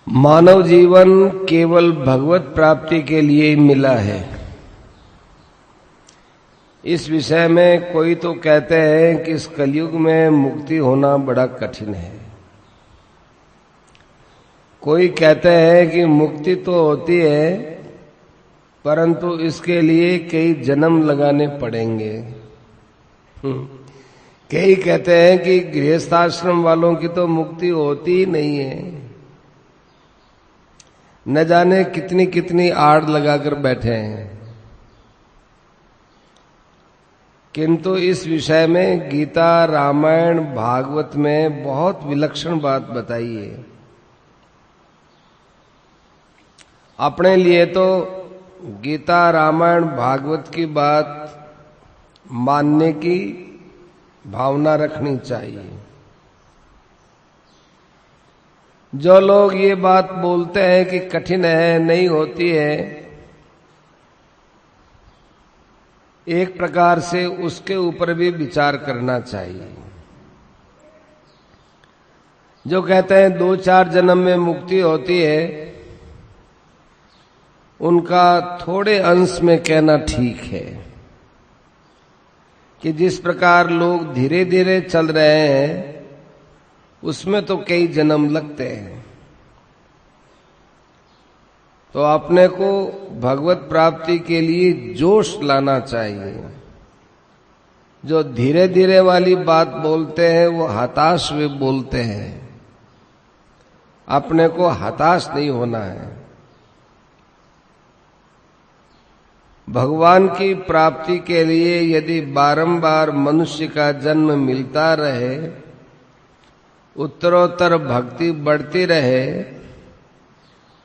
मानव जीवन केवल भगवत प्राप्ति के लिए ही मिला है। इस विषय में कोई तो कहते हैं कि इस कलयुग में मुक्ति होना बड़ा कठिन है। कोई कहते हैं कि मुक्ति तो होती है परंतु इसके लिए कई जन्म लगाने पड़ेंगे। कई कहते हैं कि गृहस्थाश्रम वालों की तो मुक्ति होती ही नहीं है, न जाने कितनी कितनी आड़ लगाकर बैठे हैं। किंतु इस विषय में गीता, रामायण, भागवत में बहुत विलक्षण बात बताई है। अपने लिए तो गीता, रामायण, भागवत की बात मानने की भावना रखनी चाहिए। जो लोग ये बात बोलते हैं कि कठिन है, नहीं होती है, एक प्रकार से उसके ऊपर भी विचार करना चाहिए। जो कहते हैं 2-4 जन्म में मुक्ति होती है, उनका थोड़े अंश में कहना ठीक है कि जिस प्रकार लोग धीरे धीरे चल रहे हैं उसमें तो कई जन्म लगते हैं। तो अपने को भगवत प्राप्ति के लिए जोश लाना चाहिए। जो धीरे धीरे वाली बात बोलते हैं वो हताश वे बोलते हैं। अपने को हताश नहीं होना है। भगवान की प्राप्ति के लिए यदि बारंबार मनुष्य का जन्म मिलता रहे, उत्तरोत्तर भक्ति बढ़ती रहे,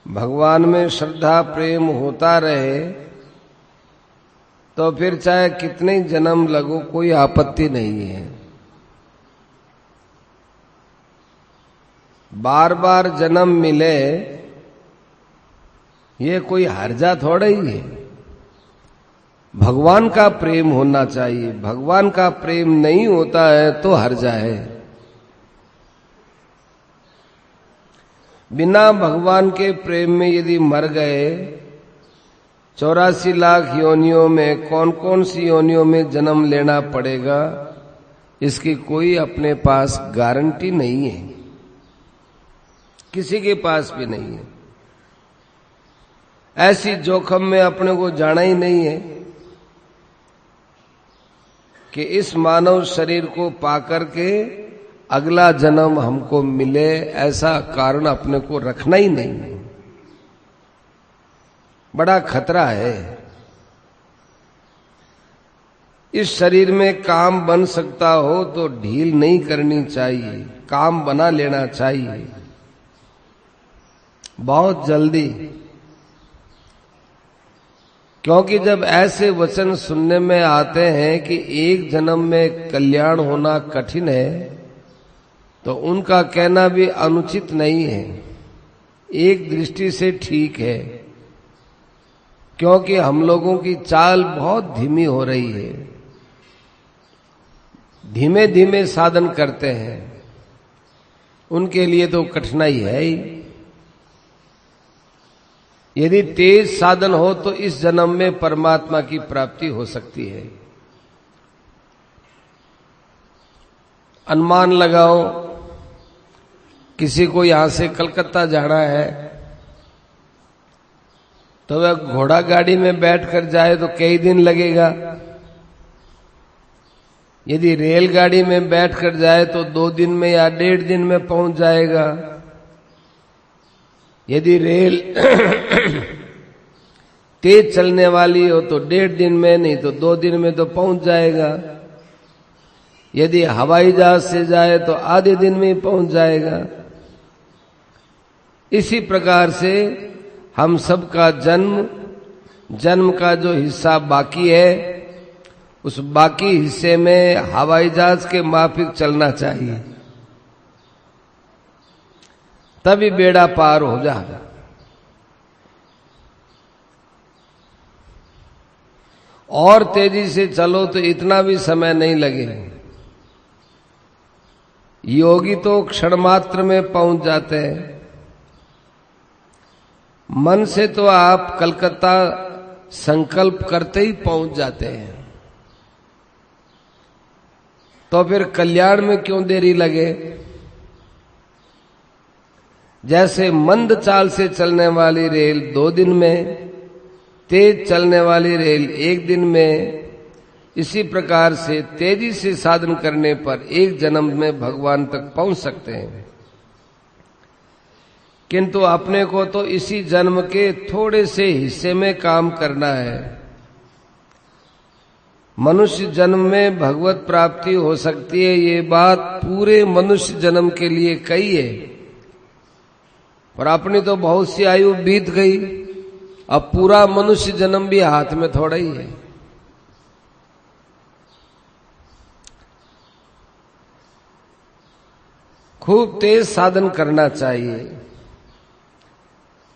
भगवान में श्रद्धा प्रेम होता रहे, तो फिर चाहे कितने जन्म लगो कोई आपत्ति नहीं है। बार बार जन्म मिले ये कोई हर्जा थोड़ा ही है। भगवान का प्रेम होना चाहिए। भगवान का प्रेम नहीं होता है तो हर्जा है। बिना भगवान के प्रेम में यदि मर गए, 84 लाख योनियों में कौन कौन सी योनियों में जन्म लेना पड़ेगा, इसकी कोई अपने पास गारंटी नहीं है। किसी के पास भी नहीं है। ऐसी जोखिम में अपने को जाना ही नहीं है कि इस मानव शरीर को पाकर के अगला जन्म हमको मिले, ऐसा कारण अपने को रखना ही नहीं है। बड़ा खतरा है। इस शरीर में काम बन सकता हो तो ढील नहीं करनी चाहिए, काम बना लेना चाहिए बहुत जल्दी। क्योंकि जब ऐसे वचन सुनने में आते हैं कि एक जन्म में कल्याण होना कठिन है, तो उनका कहना भी अनुचित नहीं है। एक दृष्टि से ठीक है, क्योंकि हम लोगों की चाल बहुत धीमी हो रही है। धीमे धीमे साधन करते हैं, उनके लिए तो कठिनाई है ही। यदि तेज साधन हो तो इस जन्म में परमात्मा की प्राप्ति हो सकती है। अनुमान लगाओ, किसी को यहां से कलकत्ता जाना है तो वह घोड़ा गाड़ी में बैठकर जाए तो कई दिन लगेगा। यदि रेलगाड़ी में बैठकर जाए तो 2 दिन में या 1.5 दिन में पहुंच जाएगा। यदि रेल तेज चलने वाली हो तो 1.5 दिन में, नहीं तो 2 दिन में तो पहुंच जाएगा। यदि हवाई जहाज से जाए तो आधे दिन में ही पहुंच जाएगा। इसी प्रकार से हम सबका जन्म का जो हिस्सा बाकी है, उस बाकी हिस्से में हवाई जहाज के माफिक चलना चाहिए, तभी बेड़ा पार हो जाएगा। और तेजी से चलो तो इतना भी समय नहीं लगे। योगी तो क्षण मात्र में पहुंच जाते हैं, मन से तो आप कलकत्ता संकल्प करते ही पहुंच जाते हैं, तो फिर कल्याण में क्यों देरी लगे? जैसे मंद चाल से चलने वाली रेल 2 दिन में, तेज चलने वाली रेल 1 दिन में, इसी प्रकार से तेजी से साधन करने पर 1 जन्म में भगवान तक पहुंच सकते हैं। किंतु अपने को तो इसी जन्म के थोड़े से हिस्से में काम करना है। मनुष्य जन्म में भगवत प्राप्ति हो सकती है, ये बात पूरे मनुष्य जन्म के लिए कही है, पर अपनी तो बहुत सी आयु बीत गई, अब पूरा मनुष्य जन्म भी हाथ में थोड़ा ही है। खूब तेज साधन करना चाहिए।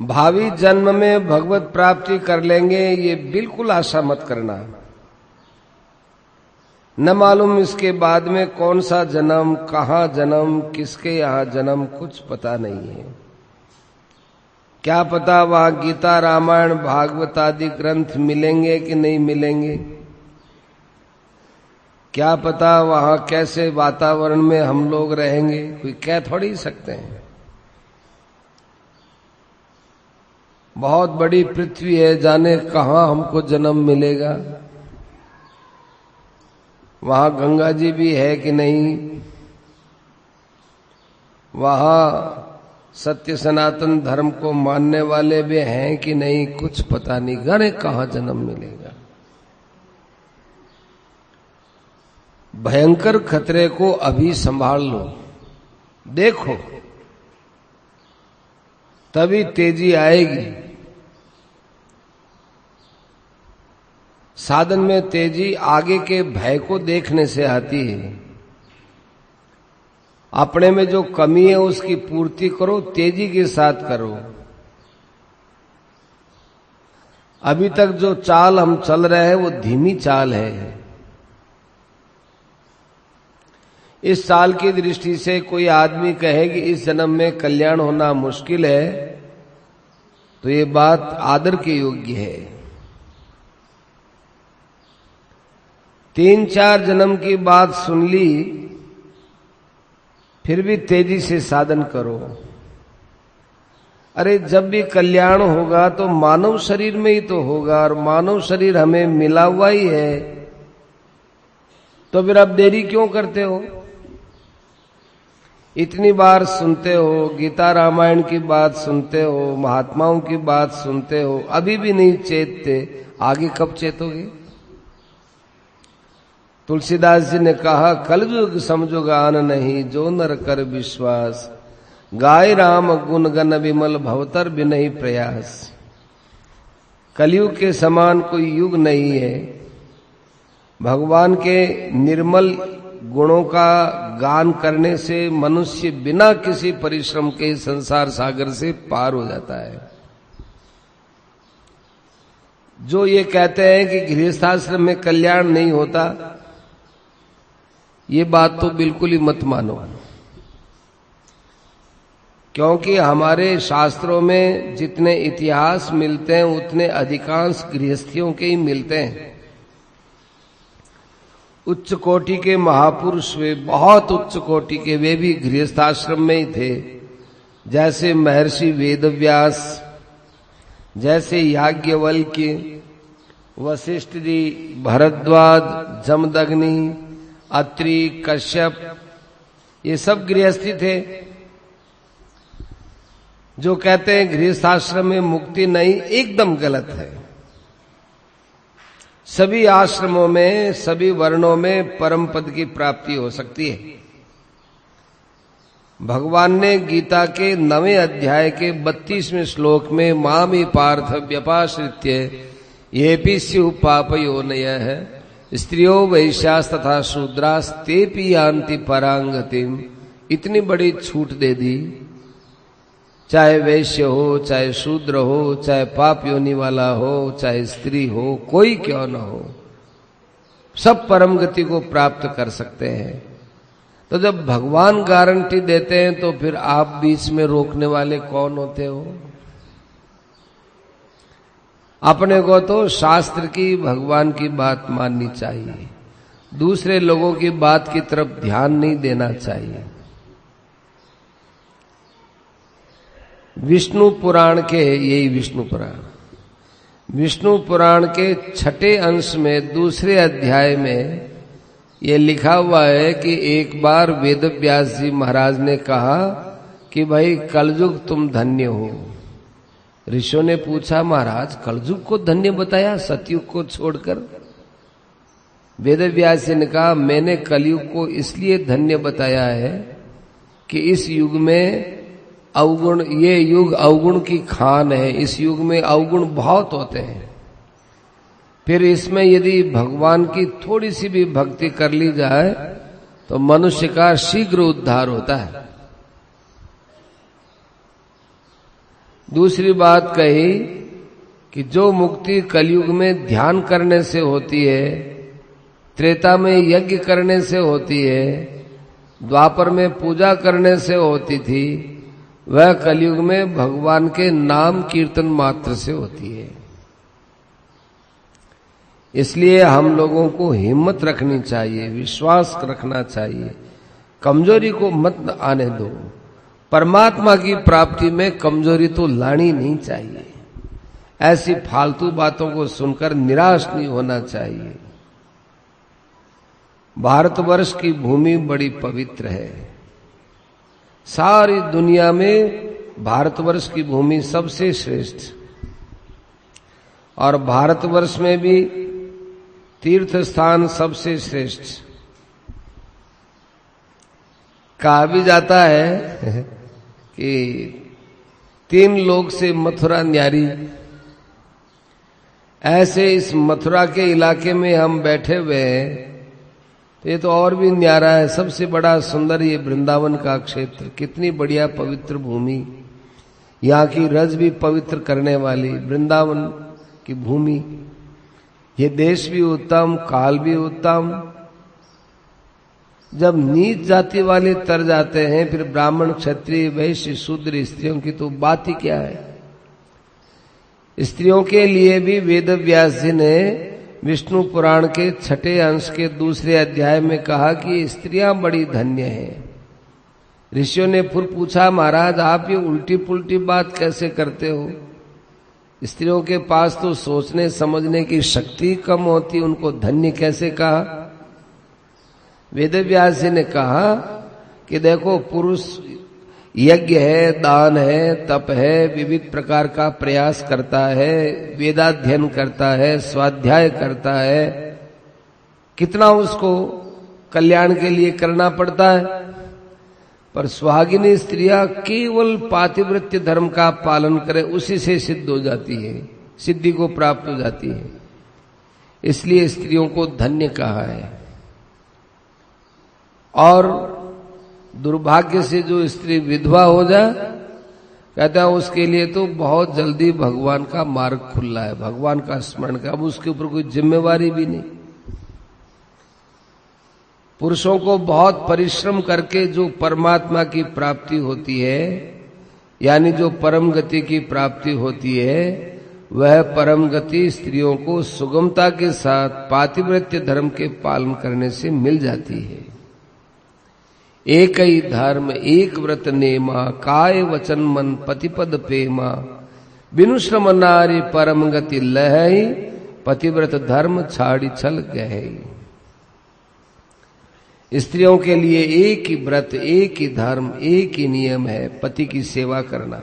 भावी जन्म में भगवत प्राप्ति कर लेंगे, ये बिल्कुल आशा मत करना। न मालूम इसके बाद में कौन सा जन्म, कहाँ जन्म, किसके यहाँ जन्म, कुछ पता नहीं है। क्या पता वहां गीता, रामायण, भागवत आदि ग्रंथ मिलेंगे कि नहीं मिलेंगे? क्या पता वहां कैसे वातावरण में हम लोग रहेंगे? कोई कह थोड़ी सकते हैं। बहुत बड़ी पृथ्वी है, जाने कहाँ हमको जन्म मिलेगा। वहां गंगा जी भी है कि नहीं, वहां सत्य सनातन धर्म को मानने वाले भी हैं कि नहीं, कुछ पता नहीं, जाने कहाँ जन्म मिलेगा। भयंकर खतरे को अभी संभाल लो, देखो, तभी तेजी आएगी। साधन में तेजी आगे के भय को देखने से आती है। अपने में जो कमी है उसकी पूर्ति करो, तेजी के साथ करो। अभी तक जो चाल हम चल रहे हैं वो धीमी चाल है। इस चाल की दृष्टि से कोई आदमी कहे कि इस जन्म में कल्याण होना मुश्किल है, तो ये बात आदर के योग्य है। 3-4 जन्म की बात सुन ली, फिर भी तेजी से साधन करो। अरे जब भी कल्याण होगा तो मानव शरीर में ही तो होगा, और मानव शरीर हमें मिला हुआ ही है, तो फिर अब देरी क्यों करते हो? इतनी बार सुनते हो, गीता रामायण की बात सुनते हो, महात्माओं की बात सुनते हो, अभी भी नहीं चेतते, आगे कब चेतोगे? तुलसीदास जी ने कहा, कलयुग समझो गान नहीं, जो नर कर विश्वास, गाय राम गुण गन विमल भवतर बिनहि प्रयास। कलयुग के समान कोई युग नहीं है। भगवान के निर्मल गुणों का गान करने से मनुष्य बिना किसी परिश्रम के संसार सागर से पार हो जाता है। जो ये कहते हैं कि गृहस्थाश्रम में कल्याण नहीं होता, ये बात तो बिल्कुल ही मत मानो, क्योंकि हमारे शास्त्रों में जितने इतिहास मिलते हैं उतने अधिकांश गृहस्थियों के ही मिलते हैं। उच्च कोटि के महापुरुष, वे बहुत उच्च कोटि के, वे भी गृहस्थाश्रम में ही थे। जैसे महर्षि वेदव्यास, जैसे याज्ञवल्क्य, वशिष्ठ जी, भरद्वाज, जमदग्नि, अत्रि, कश्यप, ये सब गृहस्थी थे। जो कहते हैं गृहस्थाश्रम में मुक्ति नहीं, एकदम गलत है। सभी आश्रमों में, सभी वर्णों में परम पद की प्राप्ति हो सकती है। भगवान ने गीता के 9वें अध्याय के 32वें श्लोक में मामी पार्थ व्यपाश्रित्य येपि स्युः पापयोनयः स्त्रियो वैश्यास तथा शूद्रास तेपि यान्ति परांगतिम, इतनी बड़ी छूट दे दी। चाहे वैश्य हो, चाहे शूद्र हो, चाहे पाप योनि वाला हो, चाहे स्त्री हो, कोई क्यों न हो, सब परम गति को प्राप्त कर सकते हैं। तो जब भगवान गारंटी देते हैं तो फिर आप बीच में रोकने वाले कौन होते हो? अपने को तो शास्त्र की, भगवान की बात माननी चाहिए, दूसरे लोगों की बात की तरफ ध्यान नहीं देना चाहिए। विष्णु पुराण के, यही विष्णु पुराण के 6 अंश में दूसरे अध्याय में ये लिखा हुआ है कि एक बार वेद व्यास जी महाराज ने कहा कि भाई कलयुग तुम धन्य हो। ऋषियों ने पूछा, महाराज कलयुग को धन्य बताया सतयुग को छोड़कर? वेद व्यास जी ने कहा, मैंने कलयुग को इसलिए धन्य बताया है कि इस युग में अवगुण, ये युग अवगुण की खान है, इस युग में अवगुण बहुत होते हैं। फिर इसमें यदि भगवान की थोड़ी सी भी भक्ति कर ली जाए तो मनुष्य का शीघ्र उद्धार होता है। दूसरी बात कही कि जो मुक्ति कलयुग में ध्यान करने से होती है, त्रेता में यज्ञ करने से होती है, द्वापर में पूजा करने से होती थी, वह कलयुग में भगवान के नाम कीर्तन मात्र से होती है। इसलिए हम लोगों को हिम्मत रखनी चाहिए, विश्वास रखना चाहिए, कमजोरी को मत आने दो। परमात्मा की प्राप्ति में कमजोरी तो लानी नहीं चाहिए। ऐसी फालतू बातों को सुनकर निराश नहीं होना चाहिए। भारतवर्ष की भूमि बड़ी पवित्र है। सारी दुनिया में भारतवर्ष की भूमि सबसे श्रेष्ठ, और भारतवर्ष में भी तीर्थ स्थान सबसे श्रेष्ठ। कहा भी जाता है कि 3 लोक से मथुरा न्यारी। ऐसे इस मथुरा के इलाके में हम बैठे हुए हैं, तो ये तो और भी न्यारा है। सबसे बड़ा सुंदर ये वृंदावन का क्षेत्र, कितनी बढ़िया पवित्र भूमि, यहाँ की रज भी पवित्र करने वाली वृंदावन की भूमि। ये देश भी उत्तम, काल भी उत्तम। जब नीच जाति वाले तर जाते हैं, फिर ब्राह्मण, क्षत्रिय, वैश्य, शूद्र स्त्रियों की तो बात ही क्या है। स्त्रियों के लिए भी वेद व्यास जी ने विष्णु पुराण के 6 अंश के दूसरे अध्याय में कहा कि स्त्रियां बड़ी धन्य हैं। ऋषियों ने फिर पूछा, महाराज आप ये उल्टी पुल्टी बात कैसे करते हो? स्त्रियों के पास तो सोचने समझने की शक्ति कम होती, उनको धन्य कैसे कहा? वेद व्यास जी ने कहा कि देखो, पुरुष यज्ञ है, दान है, तप है, विविध प्रकार का प्रयास करता है, वेदाध्ययन करता है, स्वाध्याय करता है, कितना उसको कल्याण के लिए करना पड़ता है। पर सुहागिनी स्त्रियां केवल पातिव्रत्य धर्म का पालन करे, उसी से सिद्ध हो जाती है, सिद्धि को प्राप्त हो जाती है। इसलिए स्त्रियों को धन्य कहा है। और दुर्भाग्य से जो स्त्री विधवा हो जाए, कहता है उसके लिए तो बहुत जल्दी भगवान का मार्ग खुला है, भगवान का स्मरण का, अब उसके ऊपर कोई जिम्मेवारी भी नहीं। पुरुषों को बहुत परिश्रम करके जो परमात्मा की प्राप्ति होती है, यानी जो परम गति की प्राप्ति होती है, वह परम गति स्त्रियों को सुगमता के साथ पातिव्रत्य धर्म के पालन करने से मिल जाती है। एक ही धर्म एक व्रत नेमा, काय वचन मन पतिपद प्रेमा, बिनु श्रम नारी परम गति लहई, पतिव्रत धर्म छाड़ी छल गहई। स्त्रियों के लिए एक ही व्रत, एक ही धर्म, एक ही नियम है, पति की सेवा करना,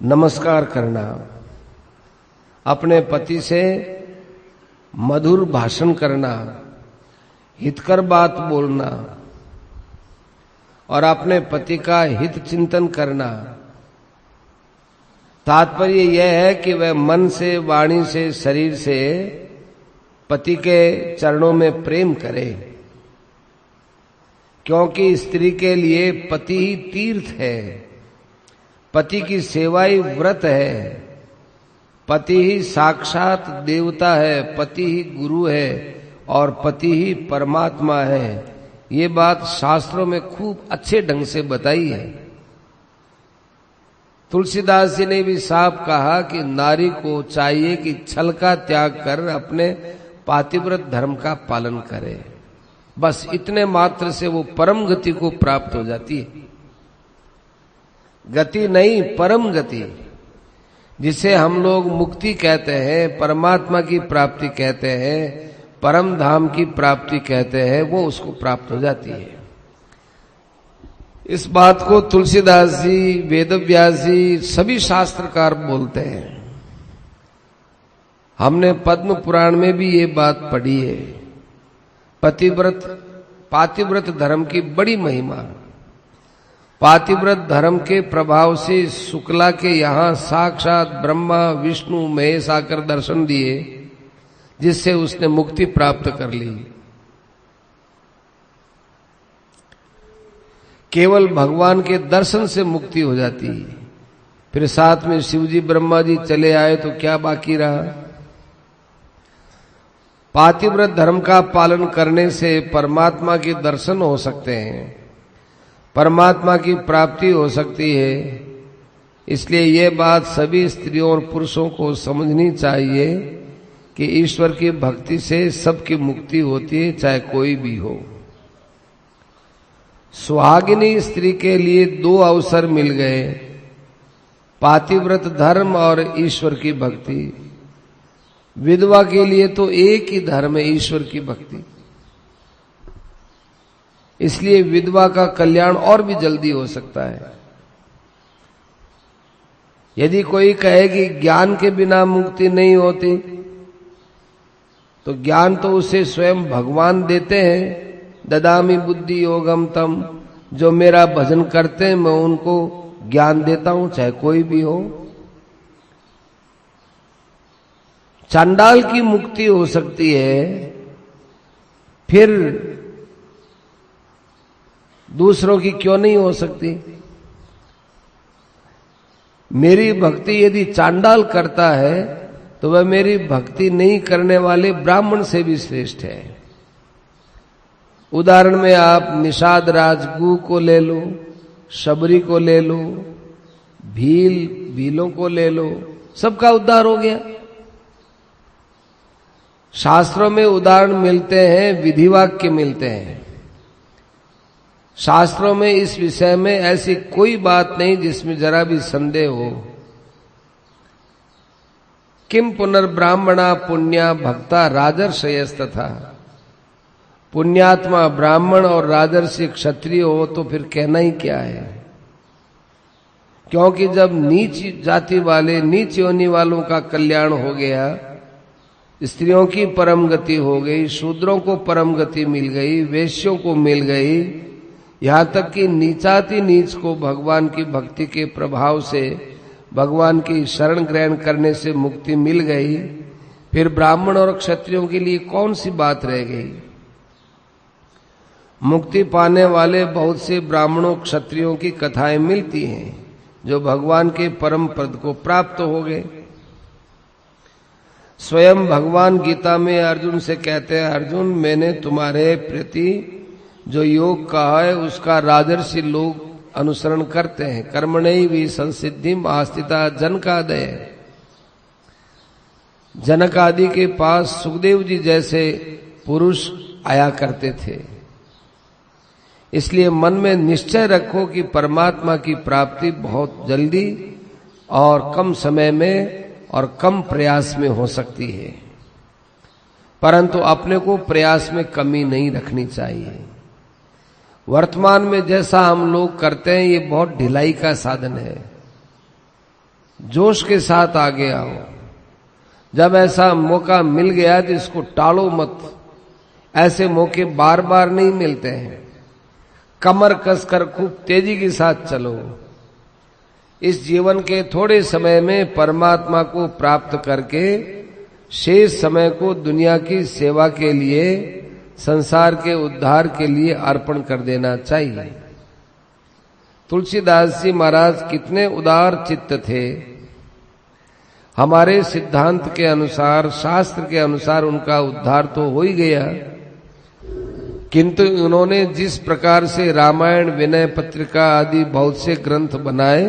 नमस्कार करना, अपने पति से मधुर भाषण करना, हितकर बात बोलना और अपने पति का हित चिंतन करना। तात्पर्य यह है कि वह मन से, वाणी से, शरीर से पति के चरणों में प्रेम करे, क्योंकि स्त्री के लिए पति ही तीर्थ है, पति की सेवा ही व्रत है, पति ही साक्षात देवता है, पति ही गुरु है और पति ही परमात्मा है। ये बात शास्त्रों में खूब अच्छे ढंग से बताई है। तुलसीदास जी ने भी साफ कहा कि नारी को चाहिए कि छल का त्याग कर अपने पातिव्रत धर्म का पालन करे। बस इतने मात्र से वो परम गति को प्राप्त हो जाती है। गति नहीं, परम गति, जिसे हम लोग मुक्ति कहते हैं, परमात्मा की प्राप्ति कहते हैं, परम धाम की प्राप्ति कहते हैं, वो उसको प्राप्त हो जाती है। इस बात को तुलसीदास जी, वेदव्यास जी, सभी शास्त्रकार बोलते हैं। हमने पद्म पुराण में भी ये बात पढ़ी है। पातिव्रत धर्म की बड़ी महिमा। पातिव्रत धर्म के प्रभाव से शुक्ला के यहाँ साक्षात ब्रह्मा विष्णु महेश आकर दर्शन दिए, जिससे उसने मुक्ति प्राप्त कर ली। केवल भगवान के दर्शन से मुक्ति हो जाती है। फिर साथ में शिवजी ब्रह्मा जी चले आए तो क्या बाकी रहा। पातिव्रत धर्म का पालन करने से परमात्मा के दर्शन हो सकते हैं, परमात्मा की प्राप्ति हो सकती है। इसलिए ये बात सभी स्त्रियों और पुरुषों को समझनी चाहिए कि ईश्वर की भक्ति से सबकी मुक्ति होती है, चाहे कोई भी हो। सुहागिनी स्त्री के लिए दो अवसर मिल गए, पातिव्रत धर्म और ईश्वर की भक्ति। विधवा के लिए तो एक ही धर्म है, ईश्वर की भक्ति। इसलिए विधवा का कल्याण और भी जल्दी हो सकता है। यदि कोई कहे कि ज्ञान के बिना मुक्ति नहीं होती, तो ज्ञान तो उसे स्वयं भगवान देते हैं। ददामी बुद्धि योगम तम, जो मेरा भजन करते हैं मैं उनको ज्ञान देता हूं, चाहे कोई भी हो। चांडाल की मुक्ति हो सकती है, फिर दूसरों की क्यों नहीं हो सकती। मेरी भक्ति यदि चांडाल करता है तो वह मेरी भक्ति नहीं करने वाले ब्राह्मण से भी श्रेष्ठ है। उदाहरण में आप निषाद राजगु को ले लो, शबरी को ले लो, भीलों को ले लो, सबका उद्धार हो गया। शास्त्रों में उदाहरण मिलते हैं, विधिवाक्य मिलते हैं। शास्त्रों में इस विषय में ऐसी कोई बात नहीं जिसमें जरा भी संदेह हो। किम पुनर्ब्राह्मणा पुण्या भक्ता राजर्षयस्तथा। पुण्यात्मा ब्राह्मण और राजर्षि क्षत्रिय हो तो फिर कहना ही क्या है। क्योंकि जब नीच जाति वाले, नीच योनि वालों का कल्याण हो गया, स्त्रियों की परम गति हो गई, शूद्रों को परम गति मिल गई, वेश्यों को मिल गई, यहां तक कि नीचाति नीच को भगवान की भक्ति के प्रभाव से, भगवान की शरण ग्रहण करने से मुक्ति मिल गई, फिर ब्राह्मण और क्षत्रियों के लिए कौन सी बात रह गई। मुक्ति पाने वाले बहुत से ब्राह्मणों क्षत्रियों की कथाएं मिलती हैं जो भगवान के परम पद को प्राप्त हो गए। स्वयं भगवान गीता में अर्जुन से कहते हैं, अर्जुन मैंने तुम्हारे प्रति जो योग कहा है उसका राजर्षि लोग अनुसरण करते हैं। कर्मणैव संसिद्धिम आस्थिता जनकादय। जनक आदि के पास सुखदेव जी जैसे पुरुष आया करते थे। इसलिए मन में निश्चय रखो कि परमात्मा की प्राप्ति बहुत जल्दी और कम समय में और कम प्रयास में हो सकती है, परंतु अपने को प्रयास में कमी नहीं रखनी चाहिए। वर्तमान में जैसा हम लोग करते हैं ये बहुत ढिलाई का साधन है। जोश के साथ आगे आओ। जब ऐसा मौका मिल गया तो इसको टालो मत। ऐसे मौके बार बार नहीं मिलते हैं। कमर कसकर खूब तेजी के साथ चलो। इस जीवन के थोड़े समय में परमात्मा को प्राप्त करके शेष समय को दुनिया की सेवा के लिए, संसार के उद्धार के लिए अर्पण कर देना चाहिए। तुलसीदास जी महाराज कितने उदार चित्त थे। हमारे सिद्धांत के अनुसार, शास्त्र के अनुसार उनका उद्धार तो हो ही गया, किंतु उन्होंने जिस प्रकार से रामायण, विनय पत्रिका आदि बहुत से ग्रंथ बनाए,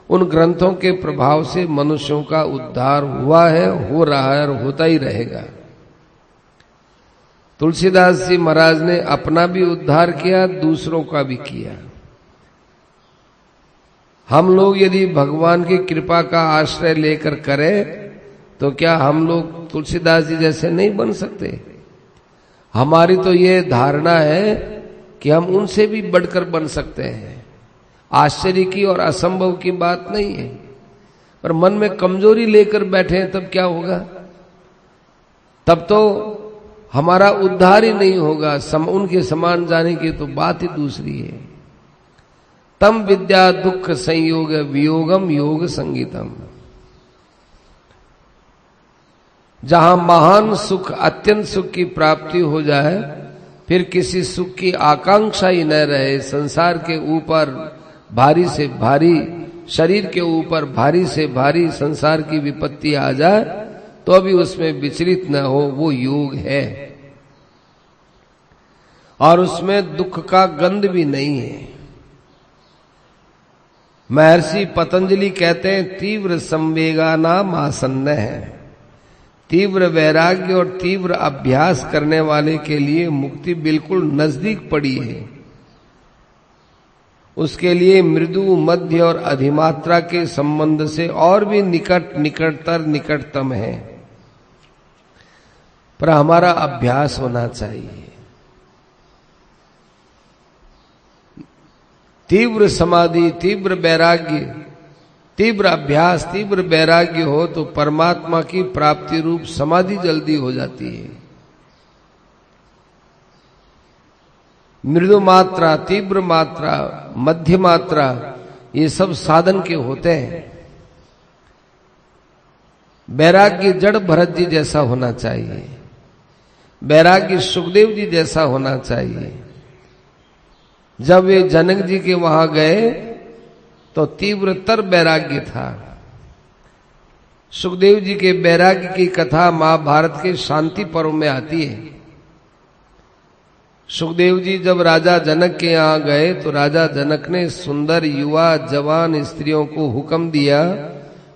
उन ग्रंथों के प्रभाव से मनुष्यों का उद्धार हुआ है, हो रहा है और होता ही रहेगा। तुलसीदास जी महाराज ने अपना भी उद्धार किया, दूसरों का भी किया। हम लोग यदि भगवान की कृपा का आश्रय लेकर करें तो क्या हम लोग तुलसीदास जी जैसे नहीं बन सकते? हमारी तो ये धारणा है कि हम उनसे भी बढ़कर बन सकते हैं। आश्चर्य की और असंभव की बात नहीं है, पर मन में कमजोरी लेकर बैठे हैं तब क्या होगा? तब तो हमारा उद्धार ही नहीं होगा। उनके समान जाने की तो बात ही दूसरी है। तम विद्या दुख संयोग वियोगम योग संगीतम। जहां महान सुख, अत्यंत सुख की प्राप्ति हो जाए, फिर किसी सुख की आकांक्षा ही न रहे, संसार के ऊपर भारी से भारी, शरीर के ऊपर भारी से भारी संसार की विपत्ति आ जाए तो अभी उसमें विचलित न हो, वो योग है। और उसमें दुख का गंध भी नहीं है। महर्षि पतंजलि कहते हैं तीव्र संवेगा नाम आसन्न है। तीव्र वैराग्य और तीव्र अभ्यास करने वाले के लिए मुक्ति बिल्कुल नजदीक पड़ी है। उसके लिए मृदु, मध्य और अधिमात्रा के संबंध से और भी निकटतम है, पर हमारा अभ्यास होना चाहिए। तीव्र समाधि, तीव्र वैराग्य, तीव्र अभ्यास, तीव्र वैराग्य हो तो परमात्मा की प्राप्ति रूप समाधि जल्दी हो जाती है। मृदु मात्रा, तीव्र मात्रा, मध्य मात्रा, ये सब साधन के होते हैं। वैराग्य जड़ भरत जी जैसा होना चाहिए। वैराग्य सुखदेव जी जैसा होना चाहिए। जब वे जनक जी के वहां गए तो तीव्रतर वैराग्य था। सुखदेव जी के वैराग्य की कथा महाभारत के शांति पर्व में आती है। सुखदेव जी जब राजा जनक के यहां गए तो राजा जनक ने सुंदर युवा जवान स्त्रियों को हुक्म दिया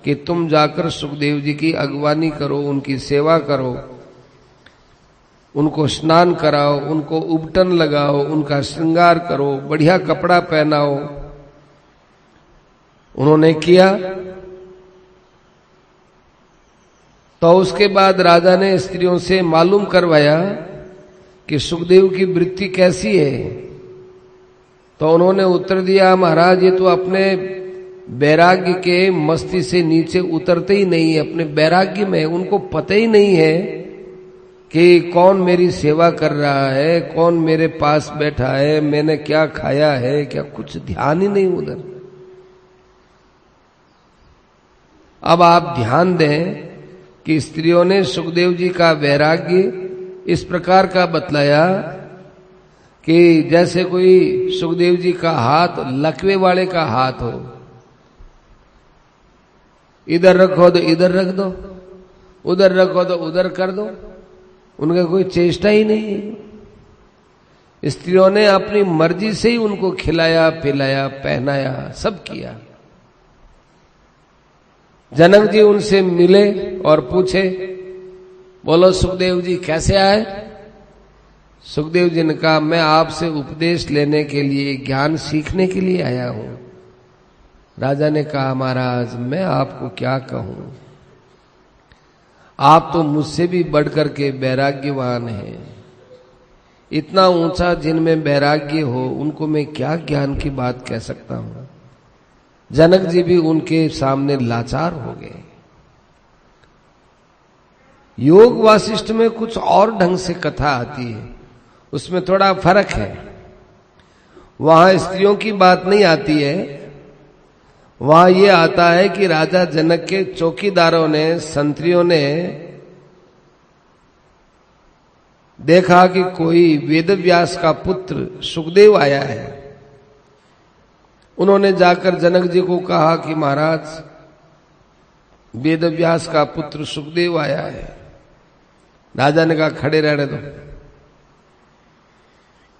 कि तुम जाकर सुखदेव जी की अगवानी करो, उनकी सेवा करो, उनको स्नान कराओ, उनको उबटन लगाओ, उनका श्रृंगार करो, बढ़िया कपड़ा पहनाओ। उन्होंने किया। तो उसके बाद राजा ने स्त्रियों से मालूम करवाया कि सुखदेव की वृत्ति कैसी है। तो उन्होंने उत्तर दिया, महाराज ये तो अपने वैराग्य के मस्ती से नीचे उतरते ही नहीं है, अपने वैराग्य में उनको पता ही नहीं है कि कौन मेरी सेवा कर रहा है, कौन मेरे पास बैठा है, मैंने क्या खाया है, क्या कुछ ध्यान ही नहीं उधर। अब आप ध्यान दें कि स्त्रियों ने सुखदेव जी का वैराग्य इस प्रकार का बतलाया कि जैसे कोई सुखदेव जी का हाथ लकवे वाले का हाथ हो, इधर रखो तो इधर रख दो, उधर रखो तो उधर कर दो, उनका कोई चेष्टा ही नहीं है। स्त्रियों ने अपनी मर्जी से ही उनको खिलाया, पिलाया, पहनाया, सब किया। जनक जी उनसे मिले और पूछे, बोलो सुखदेव जी कैसे आए? सुखदेव जी ने कहा, मैं आपसे उपदेश लेने के लिए, ज्ञान सीखने के लिए आया हूं। राजा ने कहा, महाराज मैं आपको क्या कहूं, आप तो मुझसे भी बढ़कर के वैराग्यवान हैं। इतना ऊंचा जिनमें वैराग्य हो उनको मैं क्या ज्ञान की बात कह सकता हूं। जनक जी भी उनके सामने लाचार हो गए। योग वासिष्ठ में कुछ और ढंग से कथा आती है, उसमें थोड़ा फर्क है। वहां स्त्रियों की बात नहीं आती है, वहां ये आता है कि राजा जनक के चौकीदारों ने, संतरियों ने देखा कि कोई वेदव्यास का पुत्र सुखदेव आया है। उन्होंने जाकर जनक जी को कहा कि महाराज वेदव्यास का पुत्र सुखदेव आया है। राजा ने कहा, खड़े रहने दो।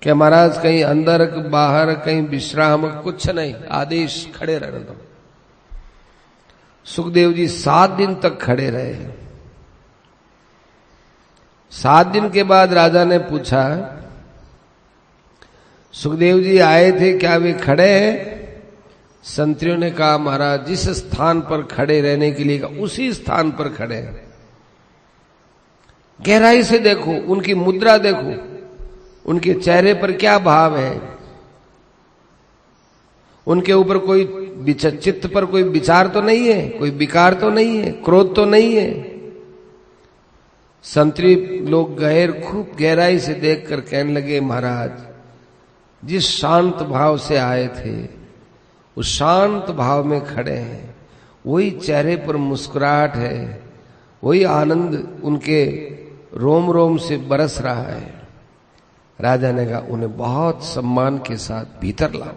क्या महाराज कहीं अंदर बाहर, कहीं विश्राम, कुछ नहीं, आदेश, खड़े रहने दो। सुखदेव जी 7 दिन तक खड़े रहे। 7 दिन के बाद राजा ने पूछा, सुखदेव जी आए थे, क्या वे खड़े हैं? संतरियों ने कहा, महाराज जिस स्थान पर खड़े रहने के लिए उसी स्थान पर खड़े हैं। गहराई से देखो, उनकी मुद्रा देखो, उनके चेहरे पर क्या भाव है, उनके ऊपर कोई चित्त पर कोई विचार तो नहीं है, कोई विकार तो नहीं है, क्रोध तो नहीं है। संतरी लोग खूब गहराई से देखकर कहने लगे, महाराज जिस शांत भाव से आए थे उस शांत भाव में खड़े हैं, वही चेहरे पर मुस्कुराहट है, वही आनंद उनके रोम रोम से बरस रहा है। राजा ने कहा, उन्हें बहुत सम्मान के साथ भीतर लाओ।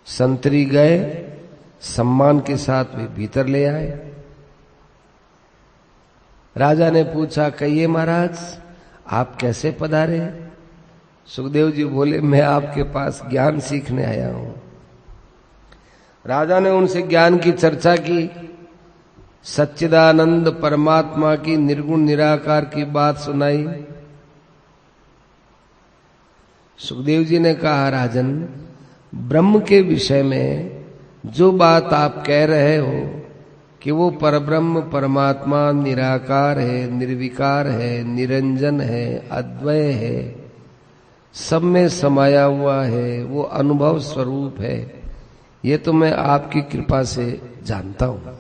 संतरी गए, सम्मान के साथ वे भीतर ले आए। राजा ने पूछा, कहिए महाराज आप कैसे पधारे? सुखदेव जी बोले, मैं आपके पास ज्ञान सीखने आया हूं। राजा ने उनसे ज्ञान की चर्चा की, सच्चिदानंद परमात्मा की निर्गुण निराकार की बात सुनाई। सुखदेव जी ने कहा, राजन ब्रह्म के विषय में जो बात आप कह रहे हो कि वो परब्रह्म परमात्मा निराकार है, निर्विकार है, निरंजन है, अद्वय है, सब में समाया हुआ है, वो अनुभव स्वरूप है, ये तो मैं आपकी कृपा से जानता हूं।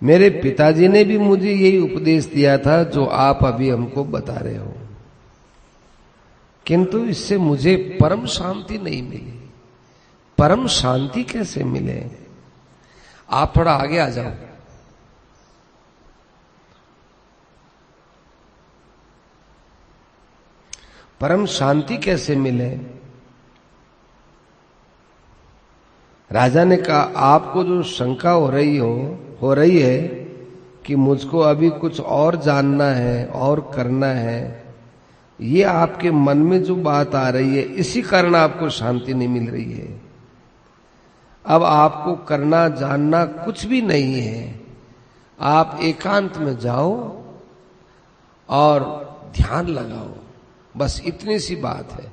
मेरे पिताजी ने भी मुझे यही उपदेश दिया था जो आप अभी हमको बता रहे हो, किंतु इससे मुझे परम शांति नहीं मिली। परम शांति कैसे मिले? आप थोड़ा आगे आ जाओ। परम शांति कैसे मिले? राजा ने कहा, आपको जो शंका हो रही है कि मुझको अभी कुछ और जानना है और करना है, ये आपके मन में जो बात आ रही है, इसी कारण आपको शांति नहीं मिल रही है। अब आपको करना जानना कुछ भी नहीं है, आप एकांत में जाओ और ध्यान लगाओ, बस इतनी सी बात है।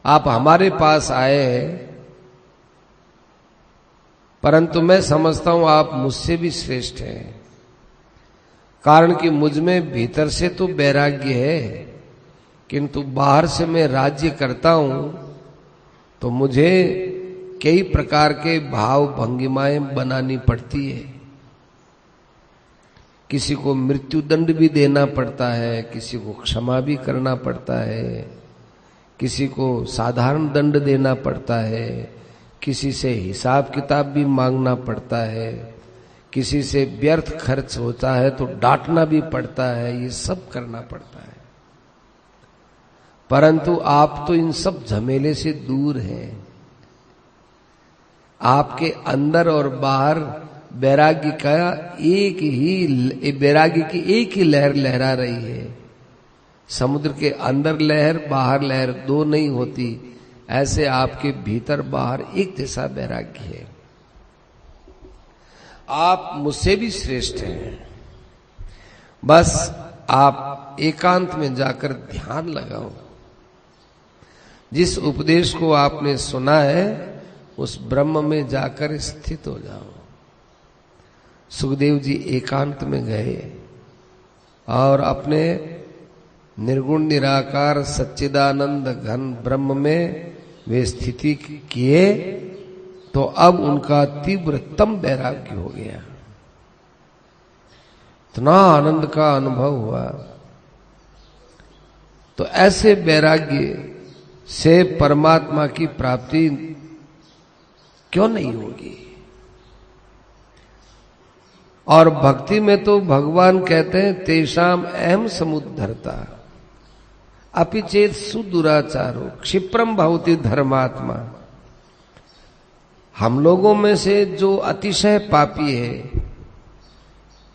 आप हमारे पास आए हैं, परंतु मैं समझता हूं आप मुझसे भी श्रेष्ठ हैं, कारण कि मुझ में भीतर से तो वैराग्य है, किंतु बाहर से मैं राज्य करता हूं तो मुझे कई प्रकार के भाव भंगिमाएं बनानी पड़ती है। किसी को मृत्यु दंड भी देना पड़ता है, किसी को क्षमा भी करना पड़ता है, किसी को साधारण दंड देना पड़ता है, किसी से हिसाब किताब भी मांगना पड़ता है, किसी से व्यर्थ खर्च होता है तो डांटना भी पड़ता है, ये सब करना पड़ता है। परंतु आप तो इन सब झमेले से दूर हैं। आपके अंदर और बाहर वैराग्य की एक ही लहर लहरा रही है। समुद्र के अंदर लहर बाहर लहर दो नहीं होती, ऐसे आपके भीतर बाहर एक जैसा वैराग्य है। आप मुझसे भी श्रेष्ठ हैं, बस आप एकांत में जाकर ध्यान लगाओ। जिस उपदेश को आपने सुना है उस ब्रह्म में जाकर स्थित हो जाओ। सुखदेव जी एकांत में गए और अपने निर्गुण निराकार सच्चिदानंद घन ब्रह्म में वे स्थिति किए, तो अब उनका तीव्रतम वैराग्य हो गया। इतना आनंद का अनुभव हुआ। तो ऐसे वैराग्य से परमात्मा की प्राप्ति क्यों नहीं होगी? और भक्ति में तो भगवान कहते हैं, तेषाम अहम समुद्धरता अपि चेत सुदुराचारो क्षिप्रम भवति धर्मात्मा। हम लोगों में से जो अतिशय पापी है,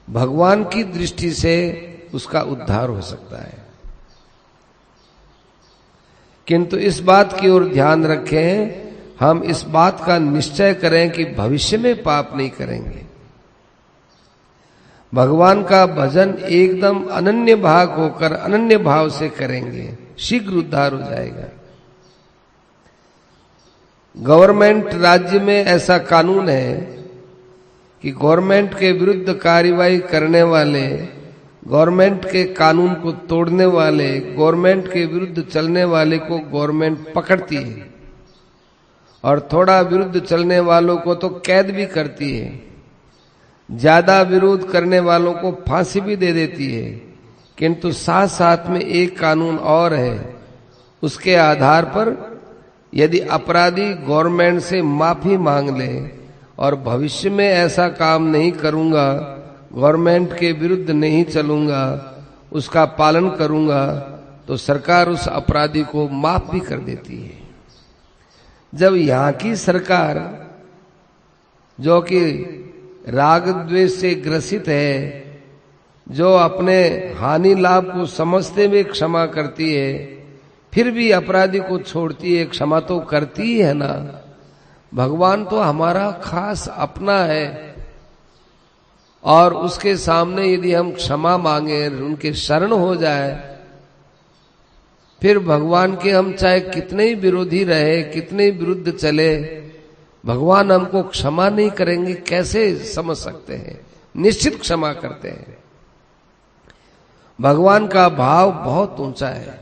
भगवान की दृष्टि से उसका उद्धार हो सकता है। किंतु इस बात की ओर ध्यान रखें, हम इस बात का निश्चय करें कि भविष्य में पाप नहीं करेंगे। भगवान का भजन एकदम अनन्य भाव होकर अनन्य भाव से करेंगे, शीघ्र उद्धार हो जाएगा। गवर्नमेंट राज्य में ऐसा कानून है कि गवर्नमेंट के विरुद्ध कार्रवाई करने वाले, गवर्नमेंट के कानून को तोड़ने वाले, गवर्नमेंट के विरुद्ध चलने वाले को गवर्नमेंट पकड़ती है और थोड़ा विरुद्ध चलने वालों को तो कैद भी करती है। ज्यादा विरोध करने वालों को फांसी भी दे देती है। किंतु साथ साथ में एक कानून और है, उसके आधार पर यदि अपराधी गवर्नमेंट से माफी मांग ले और भविष्य में ऐसा काम नहीं करूंगा, गवर्नमेंट के विरुद्ध नहीं चलूंगा, उसका पालन करूंगा, तो सरकार उस अपराधी को माफ भी कर देती है। जब यहाँ की सरकार जो कि राग द्वेष से ग्रसित है, जो अपने हानि लाभ को समझते हुए क्षमा करती है, फिर भी अपराधी को छोड़ती है, क्षमा तो करती है ना। भगवान तो हमारा खास अपना है और उसके सामने यदि हम क्षमा मांगे, उनके शरण हो जाए, फिर भगवान के हम चाहे कितने ही विरोधी रहे, कितने ही विरुद्ध चले, भगवान हमको क्षमा नहीं करेंगे कैसे समझ सकते हैं? निश्चित क्षमा करते हैं। भगवान का भाव बहुत ऊंचा है।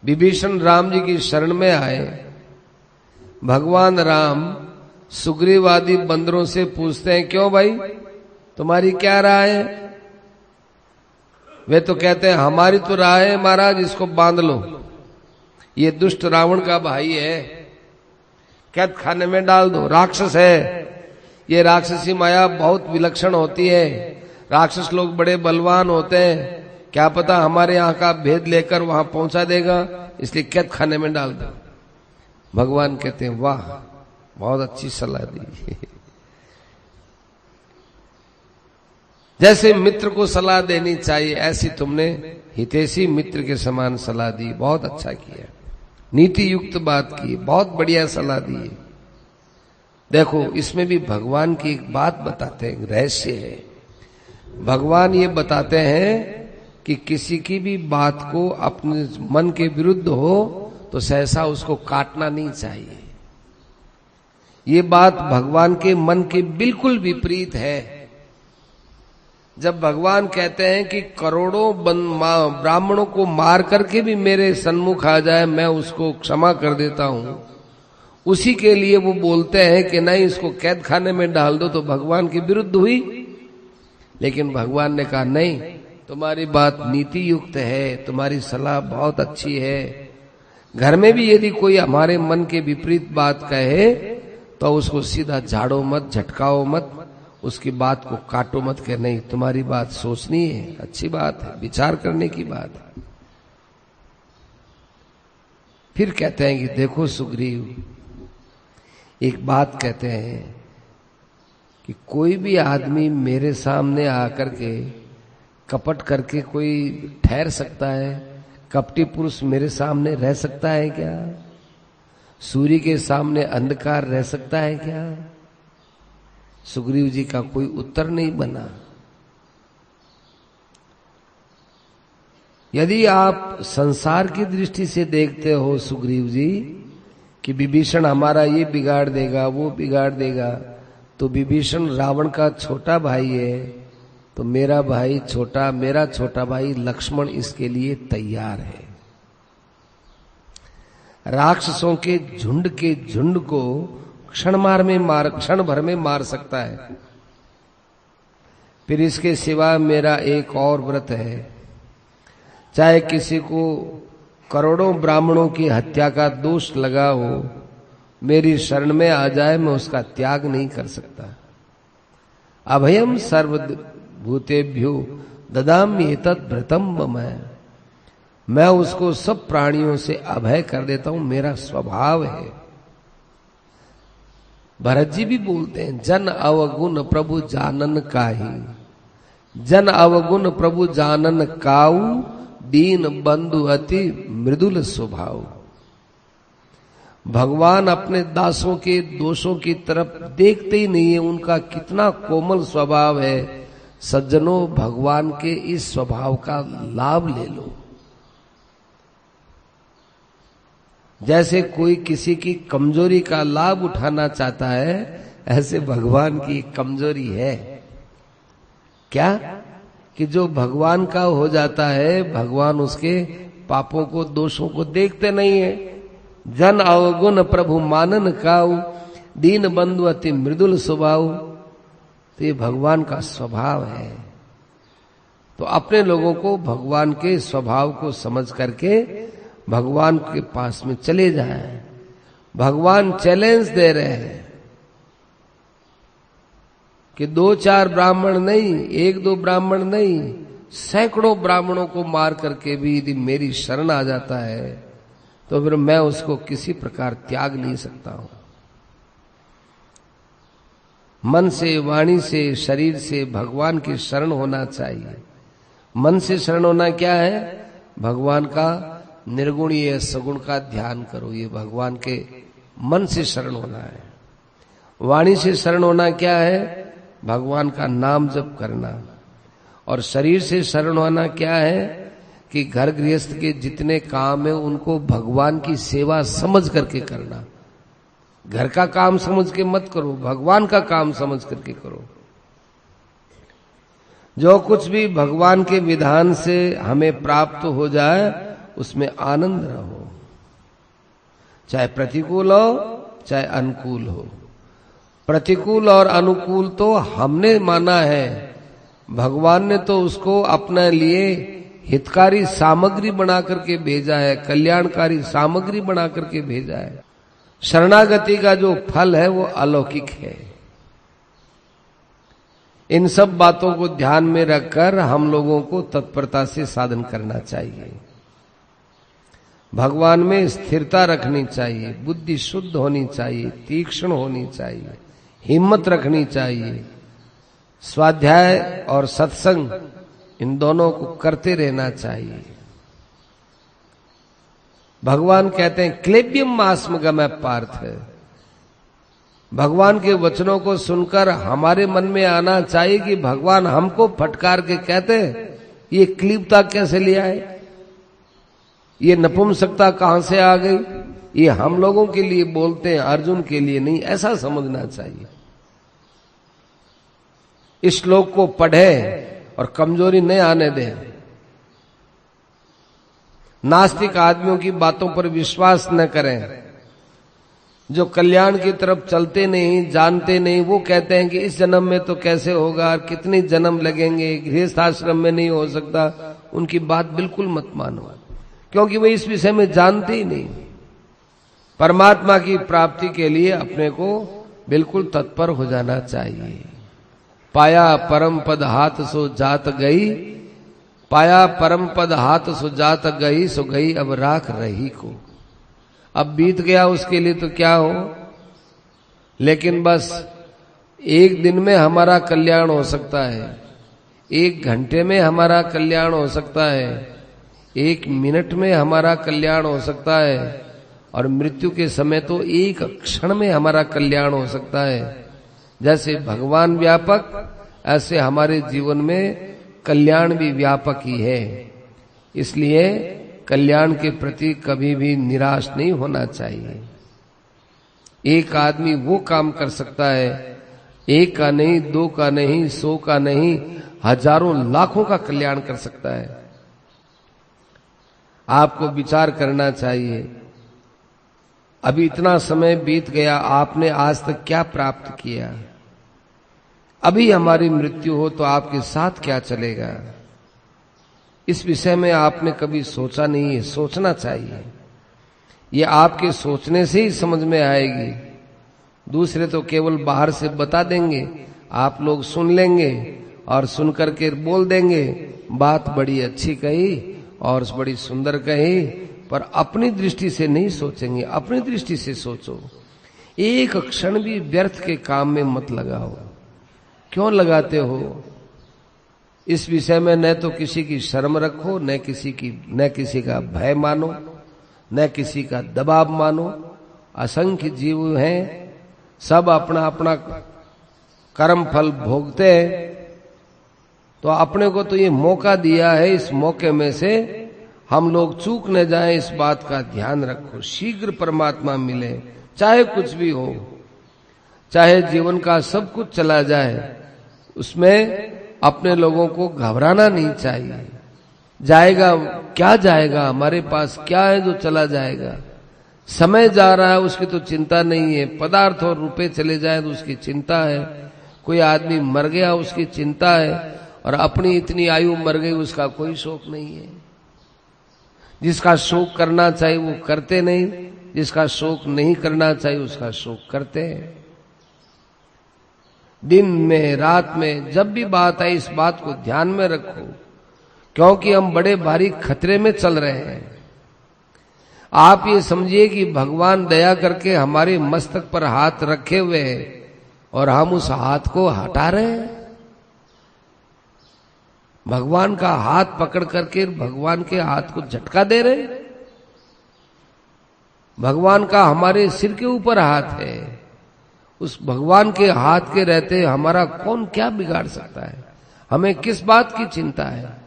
विभीषण राम जी की शरण में आए। भगवान राम सुग्रीव आदि बंदरों से पूछते हैं, क्यों भाई, तुम्हारी क्या राय है? वे तो कहते हैं, हमारी तो राय है महाराज, इसको बांध लो, ये दुष्ट रावण का भाई है, कैद खाने में डाल दो, राक्षस है। ये राक्षसी माया बहुत विलक्षण होती है, राक्षस लोग बड़े बलवान होते हैं, क्या पता हमारे यहाँ का भेद लेकर वहां पहुंचा देगा, इसलिए कैद खाने में डाल दो। भगवान कहते हैं, वाह, बहुत अच्छी सलाह दी। जैसे मित्र को सलाह देनी चाहिए, ऐसी तुमने हितैषी मित्र के समान सलाह दी, बहुत अच्छा किया, नीति युक्त बात की, बहुत बढ़िया सलाह दी। देखो, इसमें भी भगवान की एक बात बताते हैं, रहस्य है। भगवान ये बताते हैं कि किसी की भी बात को अपने मन के विरुद्ध हो तो सहसा उसको काटना नहीं चाहिए। ये बात भगवान के मन के बिल्कुल विपरीत है। जब भगवान कहते हैं कि करोड़ों ब्राह्मणों को मार करके भी मेरे सन्मुख आ जाए, मैं उसको क्षमा कर देता हूं, उसी के लिए वो बोलते हैं कि नहीं, इसको कैद खाने में डाल दो, तो भगवान के विरुद्ध हुई। लेकिन भगवान ने कहा, नहीं, तुम्हारी बात नीति युक्त है, तुम्हारी सलाह बहुत अच्छी है। घर में भी यदि कोई हमारे मन के विपरीत बात कहे तो उसको सीधा झाड़ो मत, झटकाओ मत, उसकी बात को काटो मत, के नहीं, तुम्हारी बात सोचनी है, अच्छी बात है, विचार करने की बात है। फिर कहते हैं कि देखो सुग्रीव, एक बात कहते हैं कि कोई भी आदमी मेरे सामने आकर के कपट करके कोई ठहर सकता है? कपटी पुरुष मेरे सामने रह सकता है क्या? सूर्य के सामने अंधकार रह सकता है क्या? सुग्रीव जी का कोई उत्तर नहीं बना। यदि आप संसार की दृष्टि से देखते हो सुग्रीव जी कि विभीषण हमारा ये बिगाड़ देगा, वो बिगाड़ देगा, तो विभीषण रावण का छोटा भाई है, तो मेरा भाई छोटा, मेरा छोटा भाई लक्ष्मण इसके लिए तैयार है। राक्षसों के झुंड को क्षण भर में मार सकता है। फिर इसके सिवा मेरा एक और व्रत है, चाहे किसी को करोड़ों ब्राह्मणों की हत्या का दोष लगा हो, मेरी शरण में आ जाए, मैं उसका त्याग नहीं कर सकता। अभयम सर्वभूतेभ्यो ददामि एतत् व्रतम मम, मैं उसको सब प्राणियों से अभय कर देता हूं, मेरा स्वभाव है। भरत जी भी बोलते हैं, जन अवगुण प्रभु जानन काहि, जन अवगुण प्रभु जानन काऊ, दीन बंधु अति मृदुल स्वभाव। भगवान अपने दासों के दोषों की तरफ देखते ही नहीं है। उनका कितना कोमल स्वभाव है। सज्जनों, भगवान के इस स्वभाव का लाभ ले लो। जैसे कोई किसी की कमजोरी का लाभ उठाना चाहता है, ऐसे भगवान की कमजोरी है क्या कि जो भगवान का हो जाता है, भगवान उसके पापों को, दोषों को देखते नहीं है। जन अवगुण प्रभु मानन काऊ, दीन बंधु अति मृदुल स्वभाव। तो ये भगवान का स्वभाव है। तो अपने लोगों को भगवान के स्वभाव को समझ करके भगवान के पास में चले जाएं। भगवान चैलेंज दे रहे हैं कि 2-4 ब्राह्मण नहीं, 1-2 ब्राह्मण नहीं, सैकड़ों ब्राह्मणों को मार करके भी यदि मेरी शरण आ जाता है तो फिर मैं उसको किसी प्रकार त्याग नहीं सकता हूं। मन से, वाणी से, शरीर से भगवान की शरण होना चाहिए। मन से शरण होना क्या है? भगवान का निर्गुणीय सगुण का ध्यान करो, ये भगवान के मन से शरण होना है। वाणी से शरण होना क्या है? भगवान का नाम जप करना। और शरीर से शरण होना क्या है कि घर गृहस्थ के जितने काम है उनको भगवान की सेवा समझ करके करना। घर का काम समझ के मत करो, भगवान का काम समझ करके करो। जो कुछ भी भगवान के विधान से हमें प्राप्त हो जाए उसमें आनंद रहो, चाहे प्रतिकूल हो चाहे अनुकूल हो। प्रतिकूल और अनुकूल तो हमने माना है, भगवान ने तो उसको अपने लिए हितकारी सामग्री बना करके भेजा है, कल्याणकारी सामग्री बना करके भेजा है। शरणागति का जो फल है वो अलौकिक है। इन सब बातों को ध्यान में रखकर हम लोगों को तत्परता से साधन करना चाहिए। भगवान में स्थिरता रखनी चाहिए, बुद्धि शुद्ध होनी चाहिए, तीक्ष्ण होनी चाहिए, हिम्मत रखनी चाहिए। स्वाध्याय और सत्संग इन दोनों को करते रहना चाहिए। भगवान कहते हैं क्लेब्यम आस्मगमय पार्थ। भगवान के वचनों को सुनकर हमारे मन में आना चाहिए कि भगवान हमको फटकार के कहते हैं ये क्लीबता कैसे ले आए, ये नपुंसकता कहां से आ गई, ये हम लोगों के लिए बोलते हैं, अर्जुन के लिए नहीं, ऐसा समझना चाहिए। इस श्लोक को पढ़े और कमजोरी नहीं आने दें। नास्तिक आदमियों की बातों पर विश्वास न करें। जो कल्याण की तरफ चलते नहीं, जानते नहीं, वो कहते हैं कि इस जन्म में तो कैसे होगा, कितने जन्म लगेंगे, गृहस्थ आश्रम में नहीं हो सकता। उनकी बात बिल्कुल मत मानो, क्योंकि वे इस विषय में जानते ही नहीं। परमात्मा की प्राप्ति के लिए अपने को बिल्कुल तत्पर हो जाना चाहिए। पाया परम पद हाथ सो जात गई, पाया परम पद हाथ सो जात गई, सो गई अब राख रही को। अब बीत गया उसके लिए तो क्या हो, लेकिन बस एक दिन में हमारा कल्याण हो सकता है, 1 घंटे में हमारा कल्याण हो सकता है, 1 मिनट में हमारा कल्याण हो सकता है, और मृत्यु के समय तो 1 क्षण में हमारा कल्याण हो सकता है। जैसे भगवान व्यापक, ऐसे हमारे जीवन में कल्याण भी व्यापक ही है। इसलिए कल्याण के प्रति कभी भी निराश नहीं होना चाहिए। एक आदमी वो काम कर सकता है, 1 का नहीं, 2 का नहीं, 100 का नहीं, हजारों लाखों का कल्याण कर सकता है। आपको विचार करना चाहिए, अभी इतना समय बीत गया, आपने आज तक क्या प्राप्त किया? अभी हमारी मृत्यु हो तो आपके साथ क्या चलेगा? इस विषय में आपने कभी सोचा नहीं है, सोचना चाहिए। ये आपके सोचने से ही समझ में आएगी। दूसरे तो केवल बाहर से बता देंगे, आप लोग सुन लेंगे और सुन करके बोल देंगे बात बड़ी अच्छी कही और बड़ी सुंदर कही, पर अपनी दृष्टि से नहीं सोचेंगे। अपनी दृष्टि से सोचो, 1 क्षण भी व्यर्थ के काम में मत लगाओ। क्यों लगाते हो? इस विषय में न तो किसी की शर्म रखो, न किसी का भय मानो, न किसी का दबाव मानो। असंख्य जीव हैं, सब अपना अपना कर्म फल भोगते हैं। तो अपने को तो ये मौका दिया है, इस मौके में से हम लोग चूक न जाएं, इस बात का ध्यान रखो। शीघ्र परमात्मा मिले, चाहे कुछ भी हो, चाहे जीवन का सब कुछ चला जाए, उसमें अपने लोगों को घबराना नहीं चाहिए। जाएगा क्या जाएगा, हमारे पास क्या है जो चला जाएगा। समय जा रहा है उसकी तो चिंता नहीं है, पदार्थ और रुपए चले जाए तो उसकी चिंता है, कोई आदमी मर गया उसकी चिंता है, और अपनी इतनी आयु मर गई उसका कोई शोक नहीं है। जिसका शोक करना चाहिए वो करते नहीं, जिसका शोक नहीं करना चाहिए उसका शोक करते हैं। दिन में रात में जब भी बात आए इस बात को ध्यान में रखो, क्योंकि हम बड़े भारी खतरे में चल रहे हैं। आप ये समझिए कि भगवान दया करके हमारे मस्तक पर हाथ रखे हुए हैं और हम उस हाथ को हटा रहे हैं। भगवान का हाथ पकड़ करके भगवान के हाथ को झटका दे रहे हैं। भगवान का हमारे सिर के ऊपर हाथ है, उस भगवान के हाथ के रहते हमारा कौन क्या बिगाड़ सकता है। हमें किस बात की चिंता है।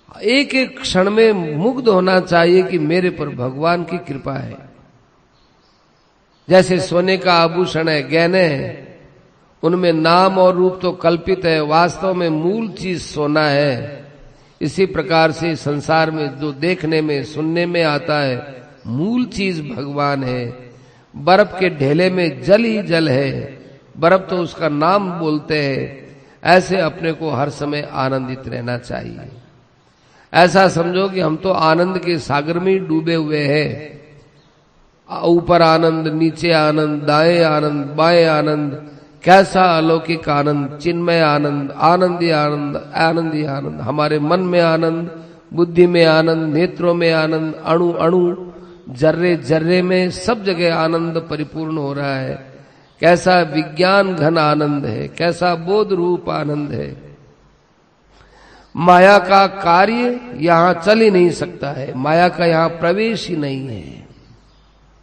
एक एक क्षण में मुग्ध होना चाहिए कि मेरे पर भगवान की कृपा है। जैसे सोने का आभूषण है, गहने हैं, उनमें नाम और रूप तो कल्पित है, वास्तव में मूल चीज सोना है। इसी प्रकार से संसार में जो देखने में सुनने में आता है, मूल चीज भगवान है। बर्फ के ढेले में जल ही जल है, बर्फ तो उसका नाम बोलते हैं। ऐसे अपने को हर समय आनंदित रहना चाहिए। ऐसा समझो कि हम तो आनंद के सागर में डूबे हुए हैं। ऊपर आनंद, नीचे आनंद, दाएं आनंद, बाएं आनंद, कैसा अलौकिक आनंद, चिन्मय आनंद, आनंद ही आनंद, आनंद ही आनंद। हमारे मन में आनंद, बुद्धि में आनंद, नेत्रों में आनंद, अणु अणु, जर्रे जर्रे में सब जगह आनंद परिपूर्ण हो रहा है। कैसा विज्ञान घन आनंद है, कैसा बोध रूप आनंद है। माया का कार्य यहां चल ही नहीं सकता है, माया का यहां प्रवेश ही नहीं है।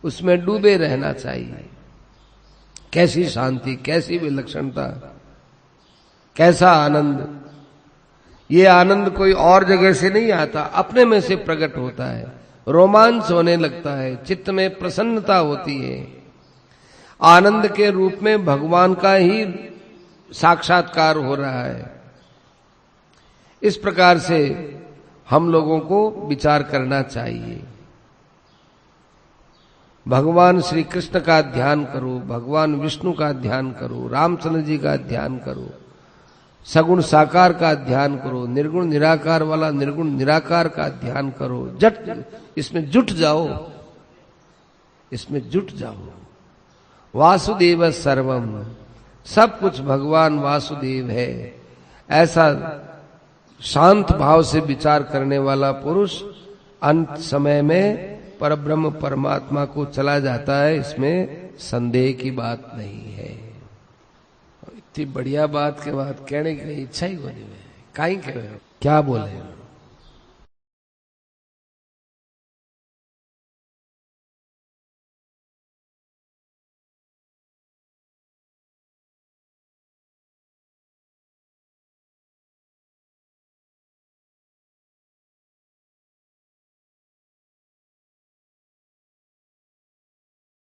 उसमें डूबे रहना चाहिए। कैसी शांति, कैसी विलक्षणता, कैसा आनंद। ये आनंद कोई और जगह से नहीं आता, अपने में से प्रकट होता है। रोमांच होने लगता है, चित्त में प्रसन्नता होती है। आनंद के रूप में भगवान का ही साक्षात्कार हो रहा है। इस प्रकार से हम लोगों को विचार करना चाहिए। भगवान श्री कृष्ण का ध्यान करो, भगवान विष्णु का ध्यान करो, रामचंद्र जी का ध्यान करो, सगुण साकार का ध्यान करो, निर्गुण निराकार वाला निर्गुण निराकार का ध्यान करो। इसमें जुट जाओ, इसमें जुट जाओ। वासुदेव सर्वम, सब कुछ भगवान वासुदेव है। ऐसा शांत भाव से विचार करने वाला पुरुष अंत समय में परब्रह्म परमात्मा को चला जाता है, इसमें संदेह की बात नहीं है। इतनी बढ़िया बात के बाद कहने की इच्छा ही होनी है, काई कहे क्या बोले।